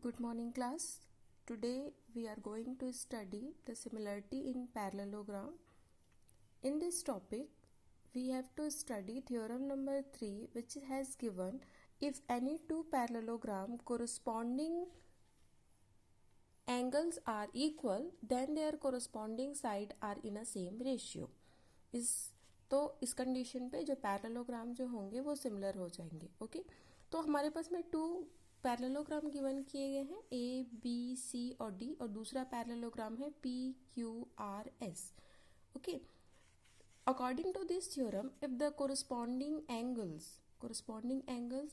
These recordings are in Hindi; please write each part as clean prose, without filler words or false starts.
Good morning class. Today we are going to study the similarity in parallelogram. In this topic we have to study theorem number 3, which has given if any two parallelogram corresponding angles are equal then their corresponding side are in a same ratio. इस कंडीशन पे जो पैरेललोग्राम जो होंगे वो सिमिलर हो जाएंगे. ओके, तो हमारे पास में टू पैरेललोग्राम गिवन किए गए हैं ए बी सी और डी, और दूसरा पैरेललोग्राम है P Q R S. Okay, according to this theorem if the corresponding angles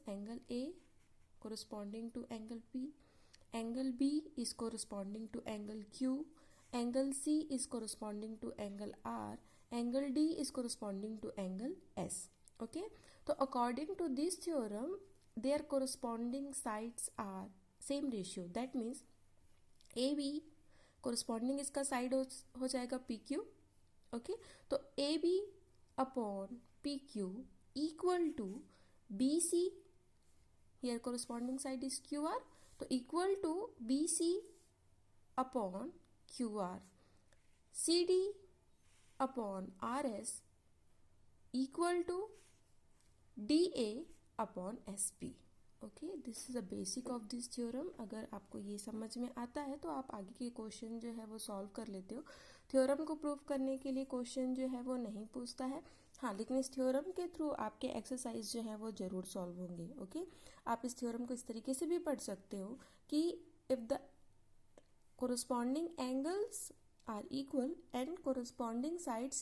angle A corresponding to angle P, angle B is corresponding to angle Q, angle C is corresponding to angle R, angle D is corresponding to angle S. Okay, so according to this theorem their corresponding sides are same ratio. That means AB corresponding इसका side हो जाएगा PQ. Okay, तो AB upon PQ equal to BC, here corresponding side is QR, तो equal to BC upon QR. CD upon RS equal to DA upon SP. Okay, this is a basic of this theorem. अगर आपको ये समझ में आता है तो आप आगे के क्वेश्चन जो है वो सॉल्व कर लेते हो. थ्योरम को प्रूव करने के लिए क्वेश्चन जो है वो नहीं पूछता है, हाँ, लेकिन इस थ्योरम के थ्रू आपके एक्सरसाइज जो है वो जरूर सॉल्व होंगे. ओके, आप इस थ्योरम को इस तरीके से भी पढ़ सकते हो कि if the corresponding angles are equal and corresponding sides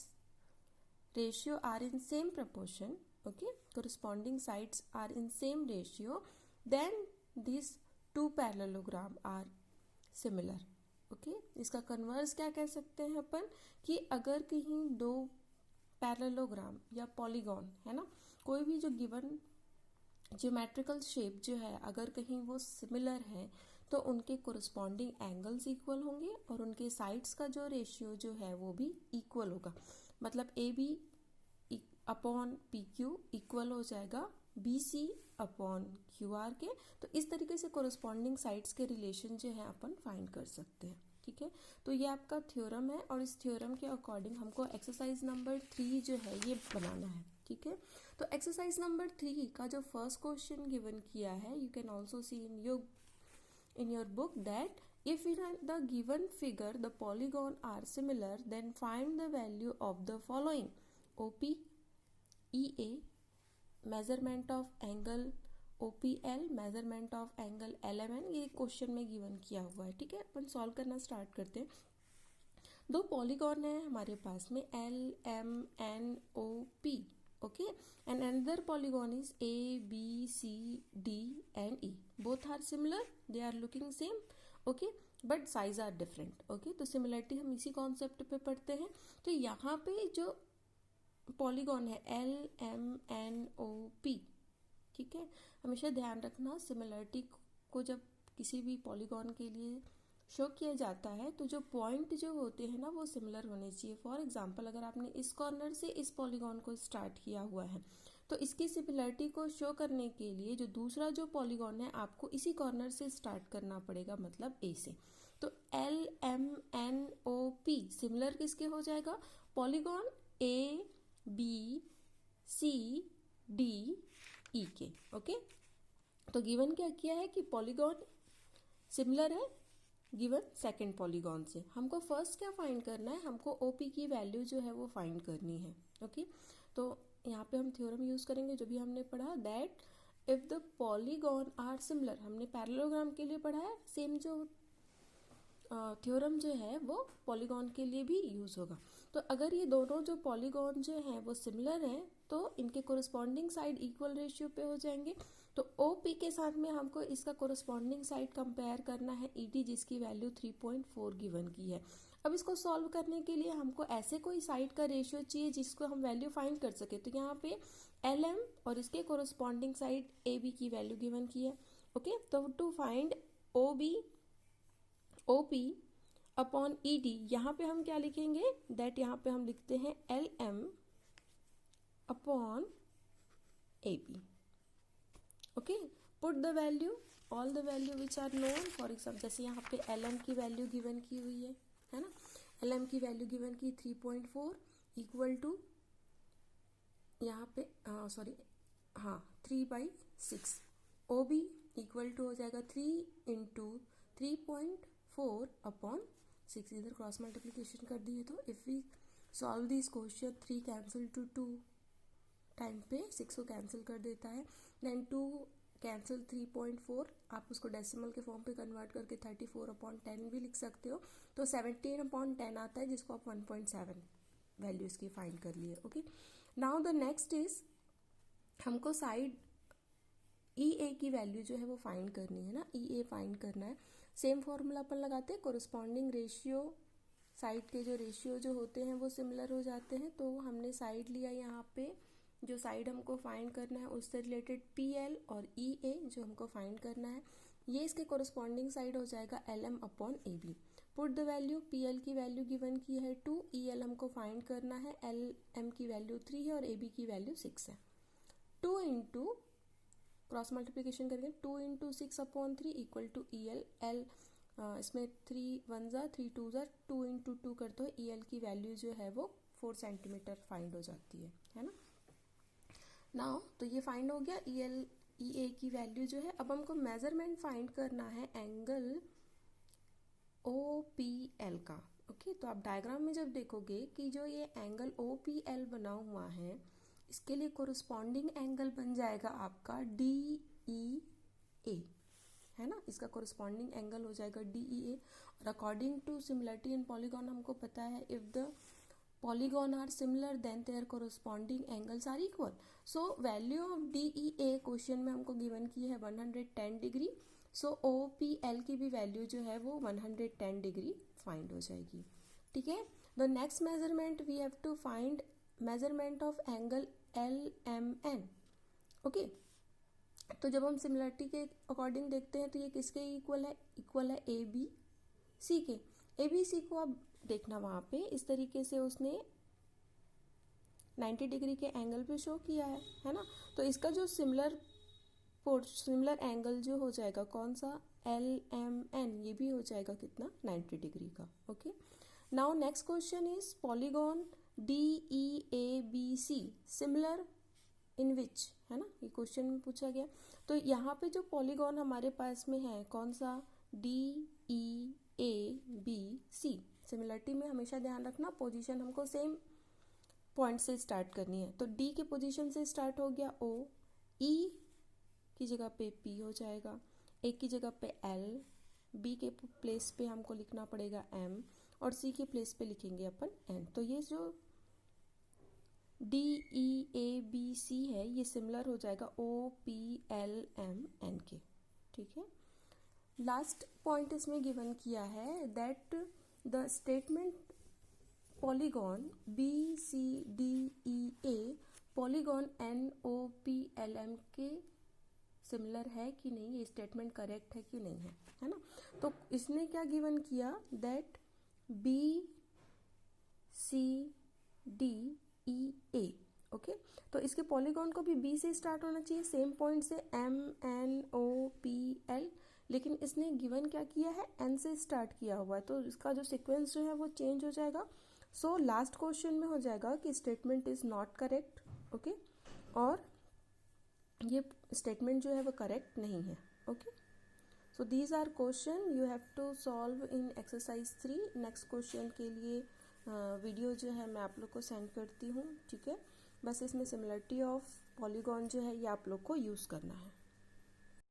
ratio are in same proportion, okay, corresponding sides are in same ratio, then these two parallelogram are similar. okay, इसका कन्वर्स क्या कह सकते हैं अपन कि अगर कहीं दो पैरेललोग्राम या पॉलीगॉन है ना, कोई भी जो गिवन ज्योमेट्रिकल शेप जो है अगर कहीं वो सिमिलर है तो उनके कोरस्पॉन्डिंग एंगल्स इक्वल होंगे और उनके साइड्स का जो रेशियो जो है वो भी इक्वल होगा. मतलब A B upon P Q equal हो जाएगा B C upon Q R के. तो इस तरीके से कोरस्पॉन्डिंग साइड्स के रिलेशन जो है अपन फाइंड कर सकते हैं. ठीक है, तो ये आपका थ्योरम है और इस थ्योरम के अकॉर्डिंग हमको एक्सरसाइज नंबर 3 जो है ये बनाना है. ठीक है, तो एक्सरसाइज नंबर 3 का जो फर्स्ट क्वेश्चन गिवन किया है, you can also see in your book that if in the given figure the polygon are similar then find the value of the following: OP, EA, measurement of angle OPL, measurement of angle LMN. ये क्वेश्चन में गिवन किया हुआ है. ठीक है, अपन सॉल्व करना स्टार्ट करते हैं. दो पॉलीगॉन है हमारे पास में LMNOP. okay, and another polygon is ABCD and E. both are similar, they are looking same, okay, but size are different. okay, तो सिमिलरिटी हम इसी कॉन्सेप्ट पे पढ़ते हैं. तो यहाँ पे जो पॉलीगॉन है LMNOP, ठीक है, हमेशा ध्यान रखना सिमिलरिटी को जब किसी भी पॉलीगॉन के लिए शो किया जाता है तो जो पॉइंट जो होते हैं ना वो सिमिलर होने चाहिए. फॉर एग्जांपल अगर आपने इस कॉर्नर से इस पॉलीगॉन को स्टार्ट किया हुआ है तो इसकी सिमिलरिटी को शो करने के लिए जो दूसरा जो पॉलीगॉन है आपको इसी कॉर्नर से स्टार्ट करना पड़ेगा, मतलब ए से. तो LMNOP सिमिलर किसके हो जाएगा? पॉलीगॉन ABCDE के. ओके, तो गिवन क्या किया है कि पॉलीगॉन सिमिलर है गिवन सेकेंड पॉलीगॉन से. हमको फर्स्ट क्या फाइंड करना है? हमको ओपी की वैल्यू जो है वो फाइंड करनी है. ओके, तो यहाँ पे हम थ्योरम यूज करेंगे जो भी हमने पढ़ा, that if the polygon are similar. हमने पैरेललोग्राम के लिए पढ़ा है, सेम जो थ्योरम जो है वो पॉलीगॉन के लिए भी यूज होगा. तो अगर ये दोनों जो पॉलीगॉन जो हैं वो सिमिलर हैं तो इनके कोरस्पॉन्डिंग साइड इक्वल रेशियो पे हो जाएंगे. तो OP के साथ में हमको इसका कोरस्पॉन्डिंग साइड कंपेयर करना है ED, जिसकी वैल्यू 3.4 गिवन की है. अब इसको सॉल्व करने के लिए हमको ऐसे कोई साइड का रेशियो चाहिए जिसको हम वैल्यू फाइंड कर सके. तो यहाँ पे LM और इसके कोरस्पॉन्डिंग साइड AB की वैल्यू गिवन की है. ओके, तो to find OP upon ED, यहाँ पे हम क्या लिखेंगे? दैट यहाँ पे हम लिखते हैं LM upon AB. Okay, put the value all the value which are known, for example जैसे यहाँ पे LM की वैल्यू गिवन की हुई है ना, LM की वैल्यू गिवन की 3.4 इक्वल टू यहाँ पे 3/6। OB इक्वल टू हो जाएगा 3 इंटू 3.4 अपॉन 6, इधर क्रॉस मल्टीप्लीकेशन कर दिए तो if we solve this question 3 cancel to 2 time पे 6 को कैंसिल कर देता है, देन 2 कैंसिल 3.4, आप उसको डेसिमल के फॉर्म पे कन्वर्ट करके 34/10 भी लिख सकते हो, तो 17/10 आता है, जिसको आप 1.7 वैल्यू इसकी फाइंड कर लिए। Okay, now the next is हमको साइड EA की वैल्यू जो है वो फाइंड करनी है ना, EA फाइंड करना है। सेम फॉर्मूला अपन लगाते हैं, कोरिस्पॉन्डिंग रेशियो, साइड के जो रेशियो जो होते हैं वो सिमिलर हो जाते हैं। तो हमने साइड लिया यहाँ पे, जो साइड हमको फाइंड करना है उससे रिलेटेड PL और EA जो हमको फाइंड करना है, ये इसके कोरिस्पॉन्डिंग साइड हो जाएगा LM upon AB। Put the value, PL की वैल्यू गिवन की है 2, EL हमको फाइंड करना है, LM की वैल्यू 3 है और AB की वैल्यू 6 है। 2 इंटू क्रॉस मल्टीप्लीकेशन करके 2 इंटू 6/3 इक्वल टू EL, इसमें 3 1 ज़ा 3 2 ज़ा 2 इंटू 2 करते हो, EL की वैल्यू जो है वो 4 सेंटीमीटर फाइंड हो जाती है ना। नाउ तो ये फाइंड हो गया EA की वैल्यू जो है। अब हमको मेजरमेंट फाइंड करना है एंगल OPL का। ओके, तो आप डायग्राम में जब देखोगे कि जो ये एंगल OPL बना हुआ है, इसके लिए कोरिस्पॉन्डिंग एंगल बन जाएगा आपका DEA, है ना, इसका कोरिस्पॉन्डिंग एंगल हो जाएगा DEA। और according to similarity in polygon हमको पता है, if the polygon are similar then their corresponding angles are equal. So value of DEA question में हमको गिवन की है 110 डिग्री, सो OPL की भी वैल्यू जो है वो 110 डिग्री फाइंड हो जाएगी। ठीक है, the next measurement we have to find measurement of angle LMN। Okay, तो जब हम सिमिलरिटी के अकॉर्डिंग देखते हैं तो ये किसके इक्वल है ABC के। ABC को आप देखना वहाँ पे इस तरीके से उसने 90 डिग्री के एंगल पे शो किया है ना, तो इसका जो सिमिलर एंगल जो हो जाएगा कौन सा, LMN, ये भी हो जाएगा कितना, 90 डिग्री का। Okay, now next question is polygon DEABC similar in which, है ना, ये क्वेश्चन में पूछा गया। तो यहाँ पे जो पॉलीगॉन हमारे पास में है कौन सा, DEABC। सिमिलरिटी में हमेशा ध्यान रखना पोजीशन हमको सेम पॉइंट से स्टार्ट करनी है, तो D के पोजीशन से स्टार्ट हो गया O, E की जगह पे P हो जाएगा, A की जगह पे L, B के प्लेस पे हमको लिखना पड़ेगा M और C के प्लेस पे लिखेंगे अपन N। तो ये जो DEABC है ये सिमिलर हो जाएगा OPLMN के। ठीक है, लास्ट पॉइंट इसमें गिवन किया है that the statement polygon BCDEA polygon NOPLM के सिमिलर है कि नहीं, ये स्टेटमेंट करेक्ट है कि नहीं है ना। तो इसने क्या गिवन किया दैट BCDEA। ओके, तो इसके पॉलीगॉन को भी B से स्टार्ट होना चाहिए, सेम पॉइंट से MNOPL, लेकिन इसने गिवन क्या किया है, N से स्टार्ट किया हुआ है, तो इसका जो सीक्वेंस जो है वो चेंज हो जाएगा। सो लास्ट क्वेश्चन में हो जाएगा कि statement is not correct. Okay, और ये स्टेटमेंट जो है वो करेक्ट नहीं है। Okay, so these are question you have to solve in exercise 3। Next question के लिए वीडियो जो है मैं आप लोग को सेंड करती हूँ। ठीक है, बस इसमें सिमिलरिटी ऑफ पॉलीगॉन जो है ये आप लोग को यूज़ करना है।